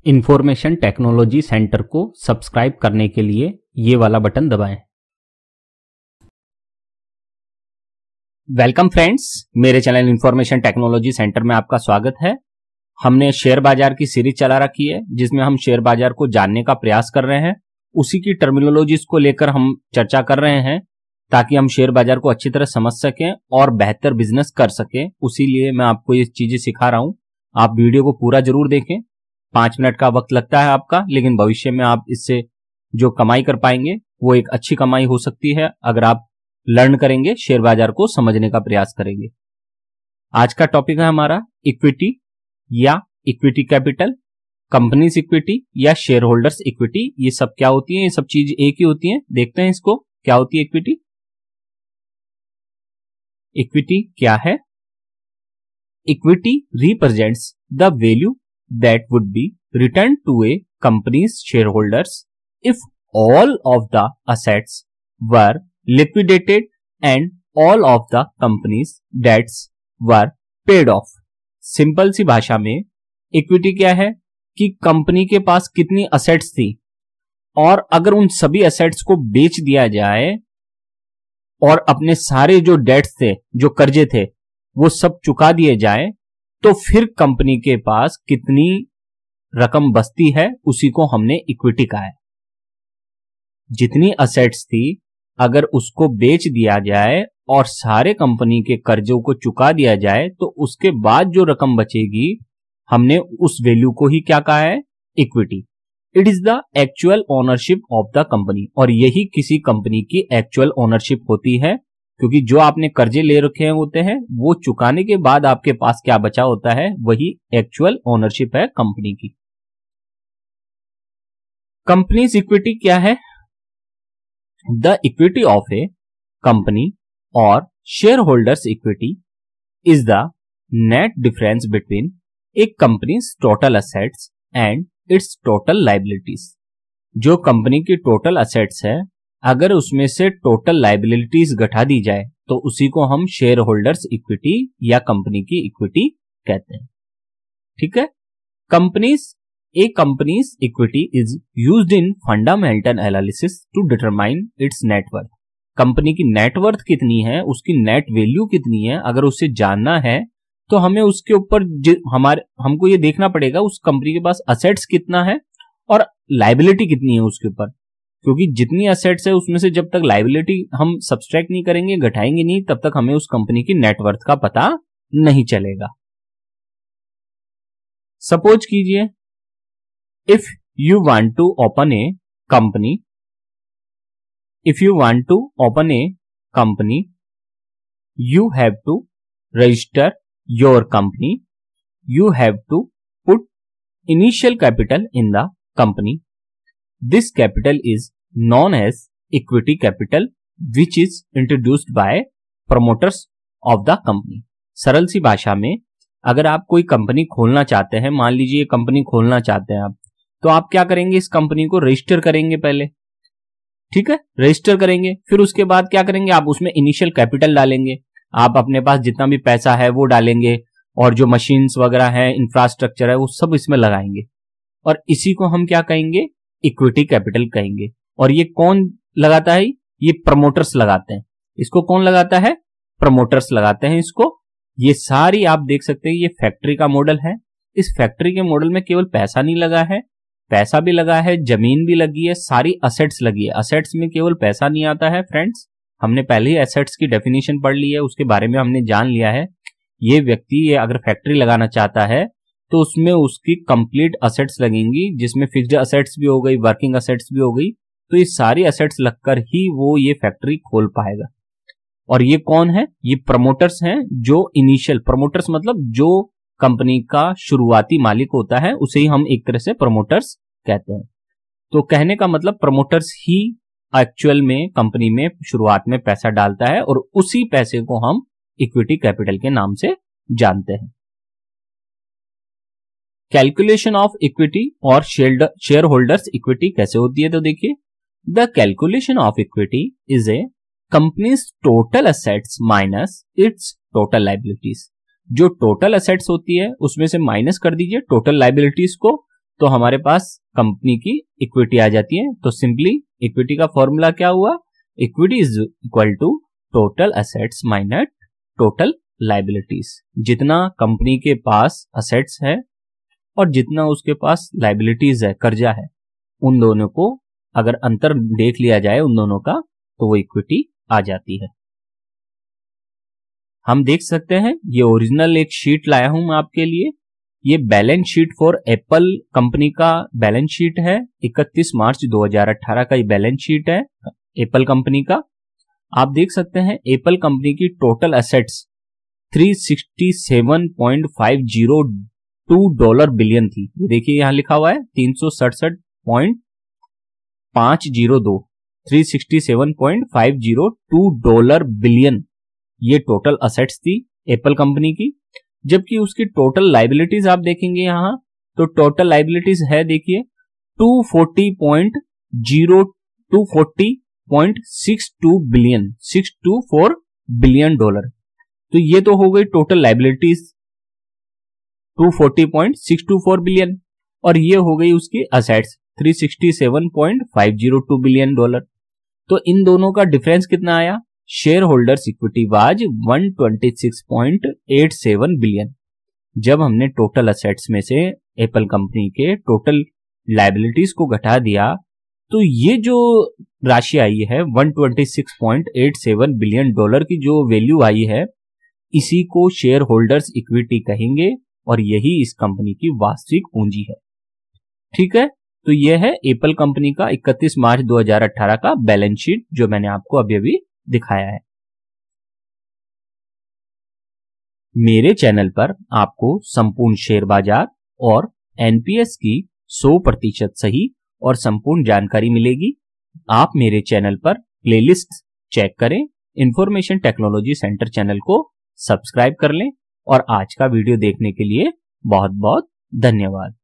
Information technology centre को subscribe करने के लिए ये वाला बटन दबाएं। वेलकम फ्रेंड्स, मेरे चैनल इंफॉर्मेशन टेक्नोलॉजी सेंटर में आपका स्वागत है। हमने शेयर बाजार की सीरीज चला रखी है जिसमें हम शेयर बाजार को जानने का प्रयास कर रहे हैं। उसी की टर्मिनोलॉजीज को लेकर हम चर्चा कर रहे हैं ताकि हम शेयर बाजार को अच्छी तरह समझ सकें और बेहतर बिजनेस कर सकें। उसी लिए मैं आपको ये चीजें सिखा रहा हूं। आप वीडियो को पूरा जरूर देखें। 5 मिनट का वक्त लगता है आपका, लेकिन भविष्य में आप इससे जो कमाई कर पाएंगे वो एक अच्छी कमाई हो सकती है अगर आप लर्न करेंगे, शेयर बाजार को समझने का प्रयास करेंगे। आज का टॉपिक है हमारा इक्विटी या इक्विटी कैपिटल, कंपनीज इक्विटी या शेयर होल्डर्स इक्विटी। ये सब क्या होती है? ये सब चीज एक ही होती है। देखते हैं इसको क्या होती है इक्विटी। इक्विटी क्या है? Equity represents the value that would be returned to a company's shareholders if all of the assets were liquidated and all of the company's debts were paid off। Simple सी भाषा में equity क्या है कि company के पास कितनी assets थी और अगर उन सभी असेट्स को बेच दिया जाए और अपने सारे जो डेट्स थे, जो कर्जे थे, वो सब चुका दिए जाए तो फिर कंपनी के पास कितनी रकम बचती है, उसी को हमने इक्विटी कहा है। जितनी असेट्स थी अगर उसको बेच दिया जाए और सारे कंपनी के कर्जों को चुका दिया जाए तो उसके बाद जो रकम बचेगी हमने उस वैल्यू को ही क्या कहा है? Equity. It is the actual ownership of the company. और यही किसी कंपनी की एक्चुअल ओनरशिप होती है, क्योंकि जो आपने कर्जे ले रखे होते हैं वो चुकाने के बाद आपके पास क्या बचा होता है वही एक्चुअल ओनरशिप है कंपनी की। कंपनीज इक्विटी क्या है? The equity of a company और share holders equity is the net difference between a company's total assets and its total liabilities. जो कंपनी की टोटल असेट्स है अगर उसमें से टोटल लायबिलिटीज घटा दी जाए तो उसी को हम शेयर होल्डर्स इक्विटी या कंपनी की इक्विटी कहते हैं। ठीक है। Companies equity is used in fundamental analysis to determine its net worth. Company की नेटवर्थ कितनी है, उसकी नेट वैल्यू कितनी है, अगर उसे जानना है तो हमें उसके ऊपर हमको ये देखना पड़ेगा उस कंपनी के पास असेट्स कितना है और लायबिलिटी कितनी है उसके ऊपर। क्योंकि जितनी असेट्स है उसमें से जब तक लायबिलिटी हम सब्सट्रैक्ट नहीं करेंगे, घटाएंगे नहीं, तब तक हमें उस कंपनी की नेटवर्थ का पता नहीं चलेगा। सपोज कीजिए, if you want to open a company, you have to register your company, you have to put initial capital in the company. This capital is known as equity capital which is introduced by promoters of the company. सरल सी भाषा में अगर आप कोई company खोलना चाहते हैं, मान लीजिए कंपनी खोलना चाहते हैं आप, तो आप क्या करेंगे? इस कंपनी को रजिस्टर करेंगे पहले। ठीक है, रजिस्टर करेंगे, फिर उसके बाद क्या करेंगे? आप उसमें इनिशियल कैपिटल डालेंगे। आप अपने पास जितना भी पैसा है वो डालेंगे और जो मशीन्स वगैरह है, इंफ्रास्ट्रक्चर है, वो सब इसमें लगाएंगे और इसी को हम क्या कहेंगे? इक्विटी कैपिटल कहेंगे। और ये कौन लगाता है? ये प्रमोटर्स लगाते हैं। इसको कौन लगाता है? प्रमोटर्स लगाते हैं इसको। ये सारी आप देख सकते हैं, ये फैक्ट्री का मॉडल है। इस फैक्ट्री के मॉडल में केवल पैसा नहीं लगा है, पैसा भी लगा है, जमीन भी लगी है, सारी असेट्स लगी है। असेट्स में केवल पैसा नहीं आता है फ्रेंड्स। हमने पहले ही एसेट्स की डेफिनेशन पढ़ ली है, उसके बारे में हमने जान लिया है। ये व्यक्ति अगर फैक्ट्री लगाना चाहता है तो उसमें उसकी कंप्लीट असेट्स लगेंगी, जिसमें फिक्स्ड असेट्स भी हो गई, वर्किंग असेट्स भी हो गई। तो ये सारी असेट्स लगकर ही वो ये फैक्ट्री खोल पाएगा। और ये कौन है? ये प्रमोटर्स हैं, जो इनिशियल प्रमोटर्स मतलब जो कंपनी का शुरुआती मालिक होता है उसे ही हम एक तरह से प्रमोटर्स कहते हैं। तो कहने का मतलब प्रमोटर्स ही एक्चुअल में कंपनी में शुरुआत में पैसा डालता है और उसी पैसे को हम इक्विटी कैपिटल के नाम से जानते हैं। कैलकुलेशन ऑफ इक्विटी और शेयर होल्डर्स इक्विटी कैसे होती है? तो देखिए, the calculation of equity is a company's total assets minus it's total liabilities. जो टोटल असेट्स होती है उसमें से माइनस कर दीजिए टोटल लायबिलिटीज को, तो हमारे पास कंपनी की इक्विटी आ जाती है। तो सिंपली इक्विटी का फॉर्मूला क्या हुआ, equity is equal to total assets minus total liabilities. जितना कंपनी के पास असेट्स है और जितना उसके पास लायबिलिटीज है, कर्जा है, उन दोनों को अगर अंतर देख लिया जाए उन दोनों का, तो वो इक्विटी आ जाती है। हम देख सकते हैं ये ओरिजिनल एक शीट लाया हूं मैं आपके लिए। ये balance sheet for Apple company का बैलेंस शीट है। 31 मार्च 2018 का ये बैलेंस शीट है एप्पल कंपनी का। आप देख सकते हैं एप्पल कंपनी की टोटल एसेट्स $367.502 बिलियन थी। ये देखिए यहां लिखा हुआ है 367.502 बिलियन, ये टोटल असेट्स थी एप्पल कंपनी की। जबकि उसकी टोटल लायबिलिटीज आप देखेंगे यहां, तो टोटल लायबिलिटीज है देखिए $240.62 बिलियन, $624 बिलियन। तो ये तो हो गई टोटल लायबिलिटीज 240.624 बिलियन, और ये हो गई उसकी असेट्स 367.502 बिलियन डॉलर। तो इन दोनों का डिफरेंस कितना आया, share holders equity was 126.87 billion. जब हमने टोटल असेट्स में से एप्पल कंपनी के टोटल लायबिलिटीज को घटा दिया, तो ये जो राशि आई है 126.87 बिलियन डॉलर की जो वैल्यू आई है, इसी को शेयर होल्डर्स इक्विटी कहेंगे और यही इस कंपनी की वास्तविक पूंजी है। ठीक है, तो यह है एप्पल कंपनी का 31 मार्च 2018 का बैलेंस शीट जो मैंने आपको अभी दिखाया है। मेरे चैनल पर आपको संपूर्ण शेयर बाजार और एनपीएस की 100% सही और संपूर्ण जानकारी मिलेगी। आप मेरे चैनल पर प्लेलिस्ट चेक करें, इंफॉर्मेशन टेक्नोलॉजी सेंटर चैनल को सब्सक्राइब कर लें, और आज का वीडियो देखने के लिए बहुत बहुत धन्यवाद।